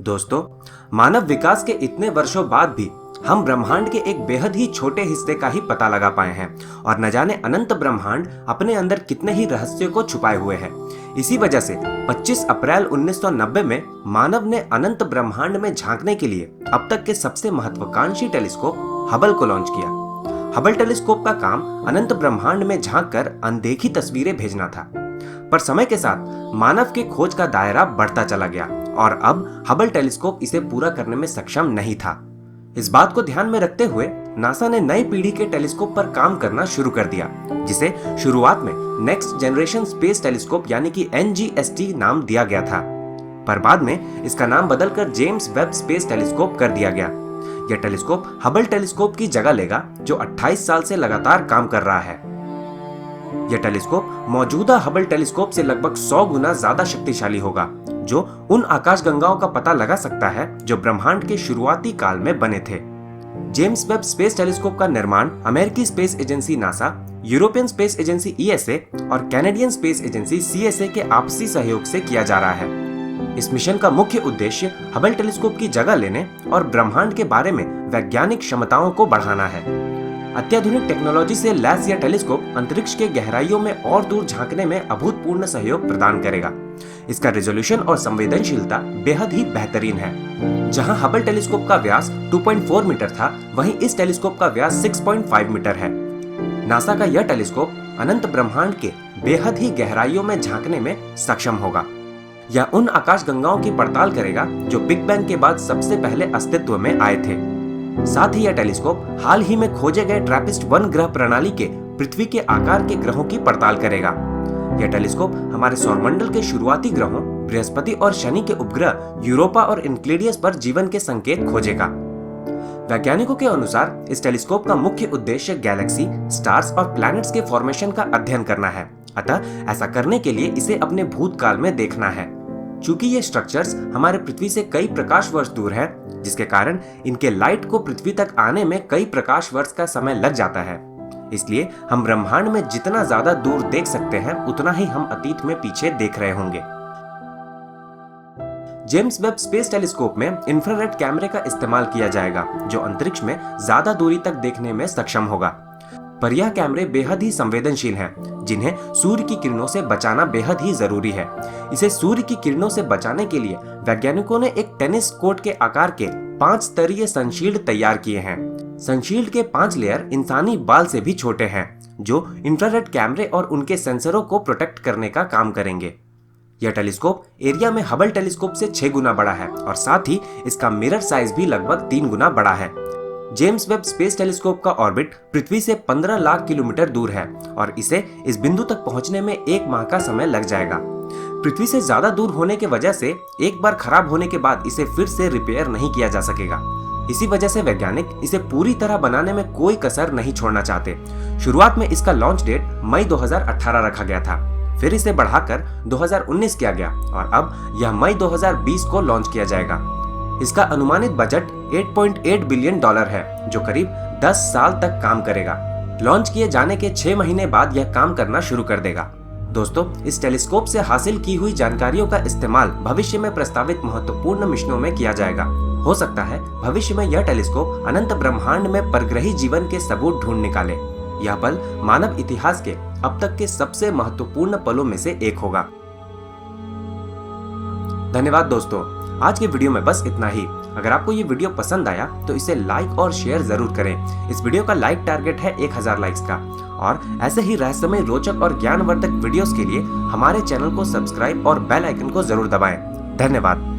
दोस्तों, मानव विकास के इतने वर्षों बाद भी हम ब्रह्मांड के एक बेहद ही छोटे हिस्से का ही पता लगा पाए हैं और न जाने अनंत ब्रह्मांड अपने अंदर कितने ही रहस्यों को छुपाए हुए है। इसी वजह से 25 अप्रैल 1990 में मानव ने अनंत ब्रह्मांड में झांकने के लिए अब तक के सबसे महत्वाकांक्षी टेलीस्कोप हबल को लॉन्च किया। हबल टेलीस्कोप का काम अनंत ब्रह्मांड में झांककर अनदेखी तस्वीरें भेजना था, पर समय के साथ मानव के खोज का दायरा बढ़ता चला गया और अब हबल टेलीस्कोप इसे पूरा करने में सक्षम नहीं था। इस बात को ध्यान में रखते हुए नासा ने नई पीढ़ी के टेलीस्कोप पर काम करना शुरू कर दिया, जिसे शुरुआत में नेक्स्ट जनरेशन स्पेस टेलीस्कोप यानी कि NGST नाम दिया गया था, पर बाद में इसका नाम बदलकर जेम्स वेब स्पेस टेलीस्कोप कर दिया गया। यह टेलीस्कोप हबल टेलीस्कोप की जगह लेगा, जो 28 साल से लगातार काम कर रहा है। यह टेलीस्कोप मौजूदा हबल टेलीस्कोप से लगभग 100 गुना ज्यादा शक्तिशाली होगा, जो उन आकाशगंगाओं का पता लगा सकता है जो ब्रह्मांड के शुरुआती काल में बने थे। जेम्स वेब स्पेस टेलीस्कोप का निर्माण अमेरिकी space agency NASA, European space agency ESA और कैनेडियन स्पेस एजेंसी CSA के आपसी सहयोग से किया जा रहा है। इस मिशन का मुख्य उद्देश्य हबल टेलीस्कोप की जगह लेने और ब्रह्मांड के बारे में वैज्ञानिक क्षमताओं को बढ़ाना है। अत्याधुनिक टेक्नोलॉजी से लैस यह टेलीस्कोप अंतरिक्ष के गहराइयों में और दूर झांकने में अभूतपूर्व सहयोग प्रदान करेगा। इसका रेजोल्यूशन और संवेदनशीलता बेहद ही बेहतरीन है। जहां हबल टेलीस्कोप का व्यास 2.4 मीटर था, वहीं इस टेलीस्कोप का व्यास 6.5 मीटर है। नासा का यह टेलीस्कोप अनंत ब्रह्मांड के बेहद ही गहराइयों में झांकने में सक्षम होगा। यह उन आकाशगंगाओं की पड़ताल करेगा जो बिग बैंग के बाद सबसे पहले अस्तित्व में आए थे। साथ ही यह टेलीस्कोप हाल ही में खोजे गए ट्रैपिस्ट-1 ग्रह प्रणाली के पृथ्वी के आकार के ग्रहों की पड़ताल करेगा। यह टेलीस्कोप हमारे सौरमंडल के शुरुआती ग्रहों बृहस्पति और शनि के उपग्रह यूरोपा और इनक्लेडियस पर जीवन के संकेत खोजेगा। वैज्ञानिकों के अनुसार इस टेलीस्कोप का मुख्य उद्देश्य गैलेक्सी, स्टार्स और प्लैनेट्स के फॉर्मेशन का अध्ययन करना है। अतः ऐसा करने के लिए इसे अपने भूतकाल में देखना है। चूंकि ये स्ट्रक्चर्स हमारे पृथ्वी से कई प्रकाश वर्ष दूर है, जिसके कारण इनके लाइट को पृथ्वी तक आने में कई प्रकाश वर्ष का समय लग जाता है। इसलिए हम ब्रह्मांड में जितना ज्यादा दूर देख सकते हैं, उतना ही हम अतीत में पीछे देख रहे होंगे। जेम्स वेब स्पेस टेलीस्कोप में इंफ्रारेड कैमरे का इस्तेमाल किया जाएगा, जो अंतरिक्ष में ज्यादा दूरी तक देखने में सक्षम होगा। पर यह कैमरे बेहद ही संवेदनशील हैं, जिन्हें सूर्य की किरणों से बचाना बेहद ही जरूरी है। इसे सूर्य की किरणों से बचाने के लिए वैज्ञानिकों ने एक टेनिस कोर्ट के आकार के 5 स्तरीय सनशील्ड तैयार किए हैं। सनशील्ड के 5 लेयर इंसानी बाल से भी छोटे हैं, जो इंफ्रारेड कैमरे और उनके सेंसरों को प्रोटेक्ट करने का काम करेंगे। यह टेलीस्कोप एरिया में हबल टेलीस्कोप से 6 गुना बड़ा है और साथ ही इसका मिरर साइज भी लगभग 3 गुना बड़ा है। जेम्स वेब स्पेस टेलीस्कोप का ऑर्बिट पृथ्वी से 15 लाख किलोमीटर दूर है और इसे इस बिंदु तक पहुंचने में 1 माह का समय लग जाएगा। पृथ्वी से ज्यादा दूर होने की वजह से एक बार खराब होने के बाद इसे फिर से रिपेयर नहीं किया जा सकेगा। इसी वजह से वैज्ञानिक इसे पूरी तरह बनाने में कोई कसर नहीं छोड़ना चाहते। शुरुआत में इसका लॉन्च डेट मई 2018 रखा गया था, फिर इसे बढ़ाकर 2019 किया गया और अब यह मई 2020 को लॉन्च किया जाएगा। इसका अनुमानित बजट $8.8 बिलियन है, जो करीब 10 साल तक काम करेगा। लॉन्च किए जाने के 6 महीने बाद यह काम करना शुरू कर देगा। दोस्तों, इस टेलीस्कोप से हासिल की हुई जानकारियों का इस्तेमाल भविष्य में प्रस्तावित महत्वपूर्ण मिशनों में किया जाएगा। हो सकता है भविष्य में यह टेलीस्कोप अनंत ब्रह्मांड में परग्रही जीवन के सबूत ढूंढ निकाले। यह पल मानव इतिहास के अब तक के सबसे महत्वपूर्ण पलों में से एक होगा। धन्यवाद दोस्तों, आज के वीडियो में बस इतना ही। अगर आपको ये वीडियो पसंद आया तो इसे लाइक और शेयर जरूर करें। इस वीडियो का लाइक टारगेट है 1000 लाइक्स का। और ऐसे ही रहस्यमय, रोचक और ज्ञानवर्धक वीडियोस के लिए हमारे चैनल को सब्सक्राइब और बेल आइकन को जरूर दबाएं। धन्यवाद।